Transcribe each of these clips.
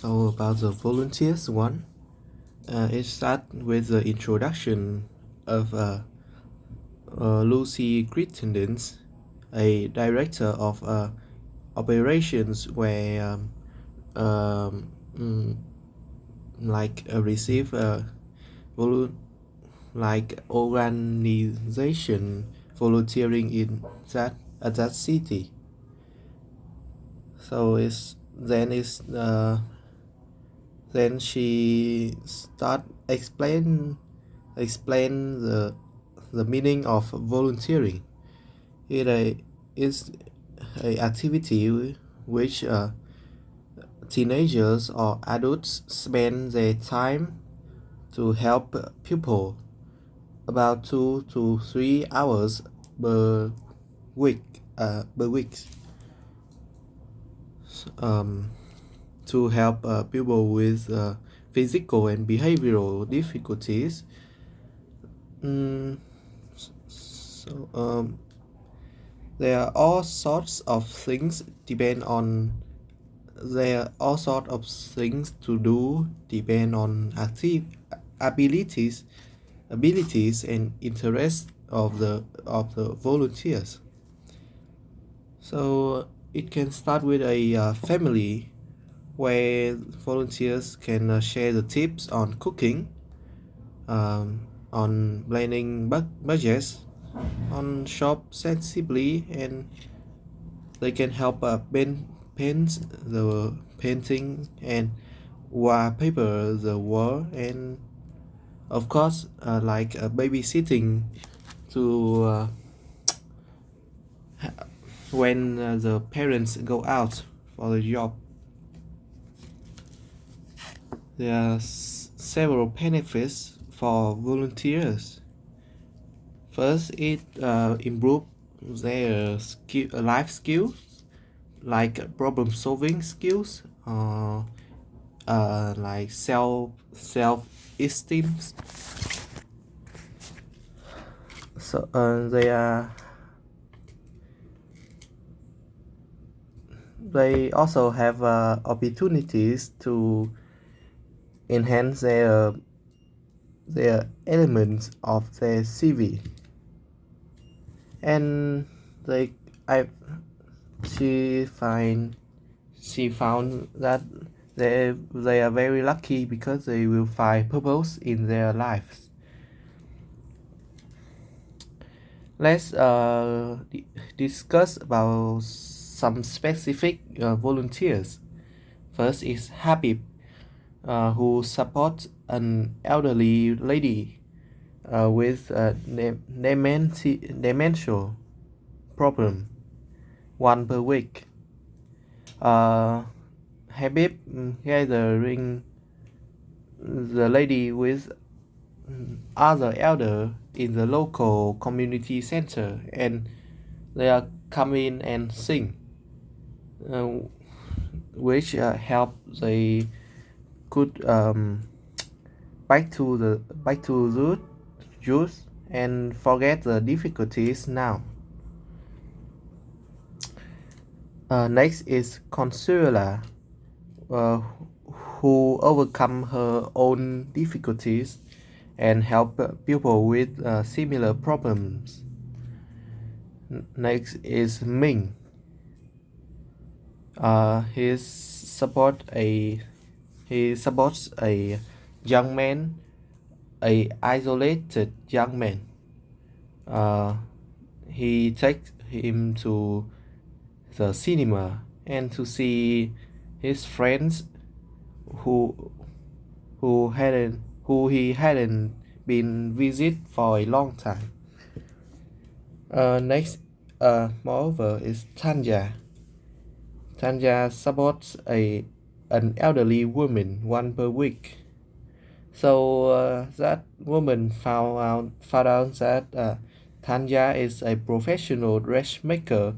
So about the volunteers one, it starts with the introduction of Lucy Crittenden, a director of operations where um, mm, receive volu- like organization volunteering in that city. So then she start explain the meaning of volunteering. Is a activity which teenagers or adults spend their time to help people about 2 to 3 hours per week per week um, to help people with physical and behavioral difficulties. Mm, so there are all sorts of things depend on there are all sorts of things to do depend on active abilities abilities and interests of the volunteers. So it can start with a family where volunteers can share the tips on cooking, on planning budgets, on shop sensibly, and they can help paint the painting and wallpaper the wall, and of course babysitting to when the parents go out for the job. There are several benefits for volunteers. First, it improves their life skills like problem solving skills, like self esteem. So they also have opportunities to enhance their elements of their CV, and they I she find she found that they are very lucky because they will find purpose in their lives. Let's discuss about some specific volunteers. First is Habib, who supports an elderly lady with dementia problem, one per week. Habib gathering the lady with other elder in the local community center, and they are come in and sing, uh, which help they could back to the youth and forget the difficulties now. Next is Consuela, uh, who overcome her own difficulties and help people with similar problems. Next is Ming. He supports a young man, a isolated young man. Uh, he takes him to the cinema and to see his friends who who he hadn't been visit for a long time. Next, moreover, is Tanya. Tanya supports an elderly woman one per week. So that woman found out that Tanya is a professional dressmaker,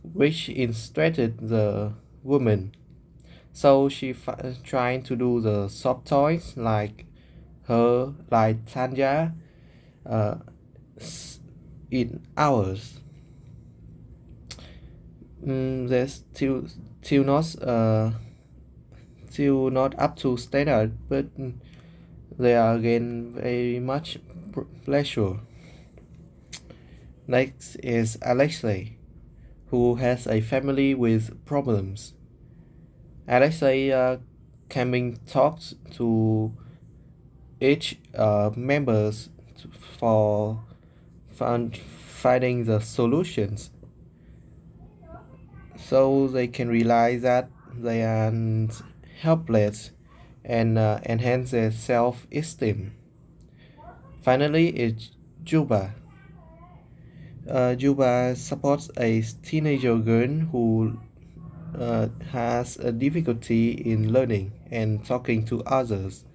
which interested the woman. So she trying to do the soft toys like Tanya uh, in hours. There's still not still not up to standard, but they are again very much pleasure. Next is Alexei, who has a family with problems. Alexei can talks to each members for finding the solutions, so they can realize that they are helpless and enhance their self-esteem. Finally, is Juba. Juba supports a teenager girl who has a difficulty in learning and talking to others.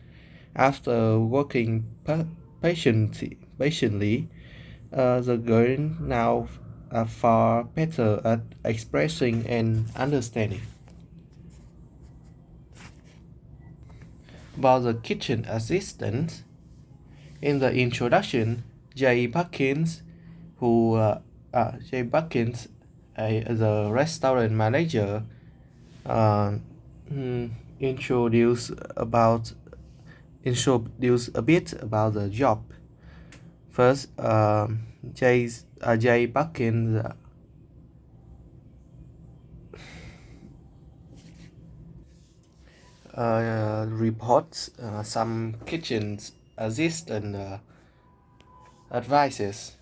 After working patiently, the girl now are far better at expressing and understanding. About the kitchen assistant, in the introduction, Jay Buckins, who Jay Buckins, the restaurant manager, uh, mm, introduce about introduce a bit about the job. First, Jay Buckins reports some kitchen assistant advices,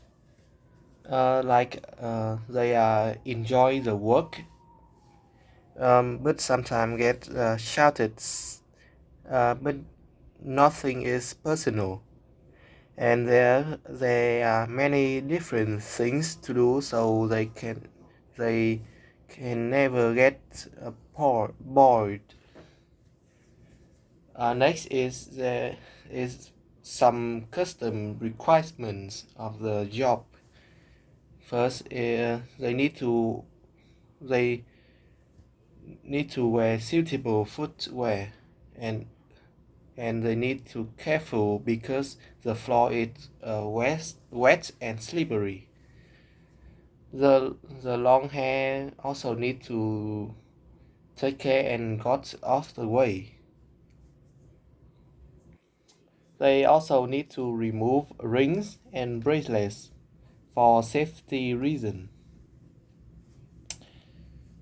they enjoy the work, but sometimes get shouted, but nothing is personal. And there are many different things to do, so they can never get bored. Next is there is some custom requirements of the job. First, they need to wear suitable footwear, and they need to careful because the floor is wet and slippery. The long hair also need to take care and got off the way. They also need to remove rings and bracelets for safety reason.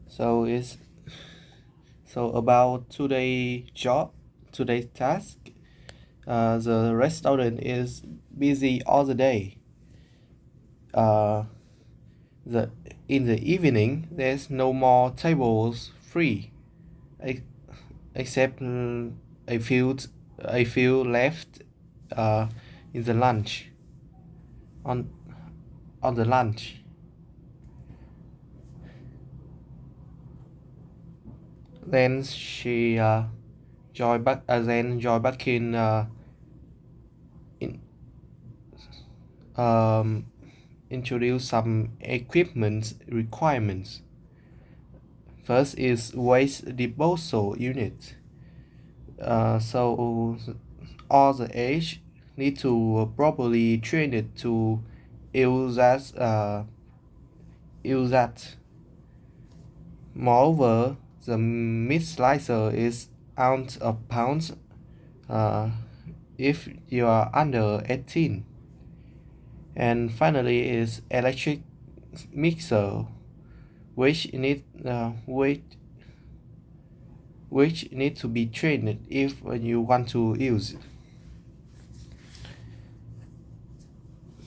So it's so about today's task. The restaurant is busy all the day. Uh, the in the evening, there's no more tables free, ex- except a few left uh, in the lunch on the lunch. Then she joy back in um, introduce some equipment requirements. First is waste disposal unit. So all the age need to properly train it to use that. Moreover, the meat slicer is ounce of pounds uh, if you are under 18. And finally is electric mixer, which need to be trained if you want to use.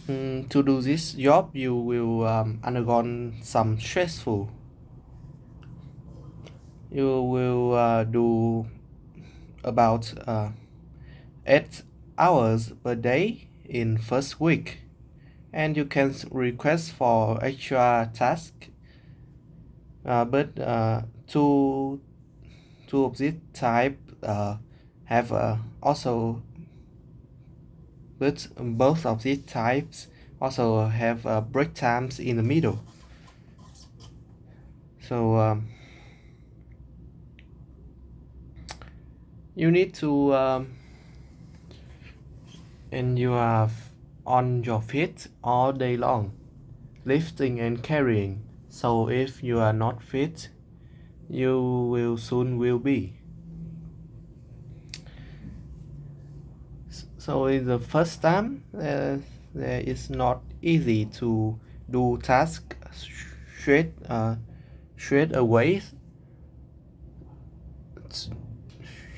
To do this job, you will undergo some stressful. You will do about 8 hours per day in first week, and you can request for extra task. But two of this type have also but both of these types also have break times in the middle. So you need to and you are on your feet all day long, lifting and carrying. So if you are not fit, you will soon will be. So in the first time, it's not easy to do task straight straight away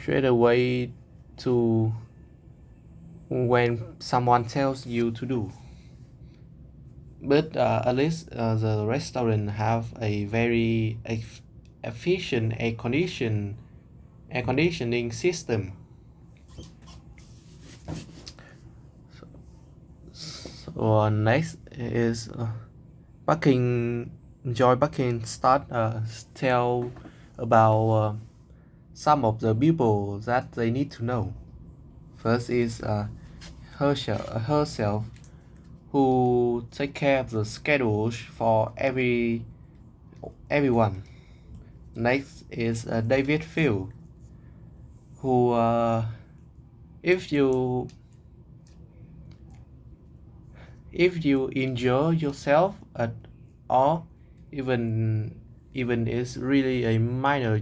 straight away to when someone tells you to do. But at least the restaurant have a very efficient air conditioning system. So next is Parking. Enjoy parking. Start tell about some of the people that they need to know. First is herself, who take care of the schedules for everyone. Next is David Field, who if you enjoy yourself at all, even it's really a minor,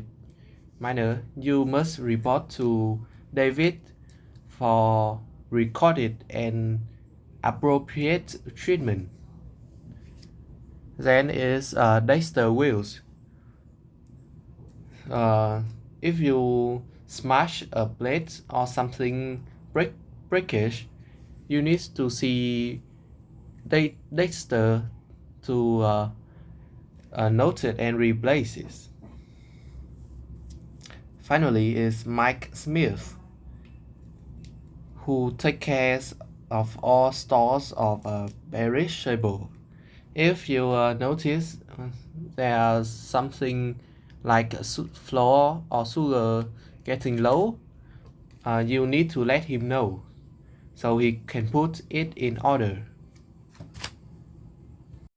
you must report to David for recorded and appropriate treatment. Then is Dexter Wills. Uh, if you smash a plate or something breakage, you need to see Dexter to note it and replace it. Finally is Mike Smith, who take care of all stores of perishable. If you notice there's something like flour or sugar getting low, you need to let him know so he can put it in order.